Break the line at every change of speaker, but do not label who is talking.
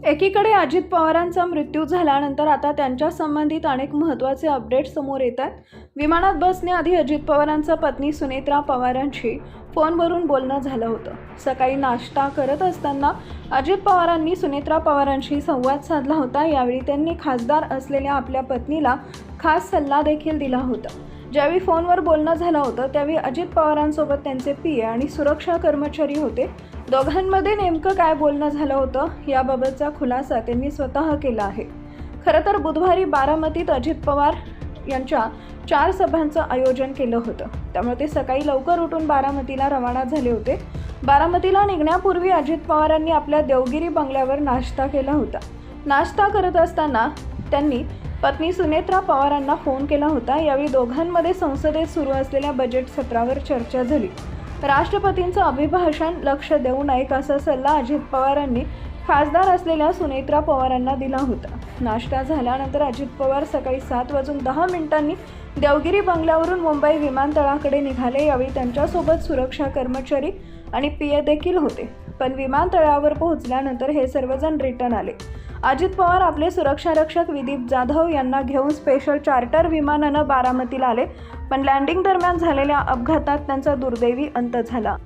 एकीकडे अजित पवारांचा मृत्यू झाल्यानंतर आता त्यांच्या संबंधित अनेक महत्त्वाचे अपडेट समोर येतात। विमानात बसण्याआधी अजित पवारांच्या पत्नी सुनेत्रा पवारांशी फोनवरून बोलणं झालं होतं। सकाळी नाश्ता करत असताना अजित पवारांनी सुनेत्रा पवारांशी संवाद साधला होता। यावेळी त्यांनी खासदार असलेल्या आपल्या पत्नीला खास सल्ला देखील दिला होता। ज्यावेळी फोनवर बोलणं झालं होतं त्यावेळी अजित पवारांसोबत त्यांचे पीए आणि सुरक्षा कर्मचारी होते। दोघांमध्ये नेमकं काय बोलणं झालं होतं याबाबतचा खुलासा त्यांनी स्वतः केला आहे। खरं तर बुधवारी बारामतीत अजित पवार यांच्या 4 सभांचं आयोजन केलं होतं, त्यामुळे ते सकाळी लवकर उठून बारामतीला रवाना झाले होते। बारामतीला निघण्यापूर्वी अजित पवारांनी आपल्या देवगिरी बंगल्यावर नाश्ता केला होता। नाश्ता करत असताना त्यांनी पत्नी सुनेत्रा पवारांना फोन केला होता। यावेळी दोघांमध्ये संसदेत सुरू असलेल्या बजेट सत्रावर चर्चा झाली। राष्ट्रपतींचं अभिभाषण लक्ष देऊ नये असा सल्ला अजित पवारांनी खासदार असलेल्या सुनेत्रा पवारांना दिला होता। नाश्ता झाल्यानंतर अजित पवार सकाळी 7:10 देवगिरी बंगल्यावरून मुंबई विमानतळाकडे निघाले। यावेळी त्यांच्यासोबत सुरक्षा कर्मचारी आणि पीए देखील होते, पण विमानतळावर पोहोचल्यानंतर हे सर्वजण रिटर्न आले। अजित पवार आपले सुरक्षारक्षक विदीप जाधव यांना घेऊन स्पेशल चार्टर विमानानं बारामतीला आले, पण लँडिंग दरम्यान झालेल्या अपघातात त्यांचा दुर्दैवी अंत झाला।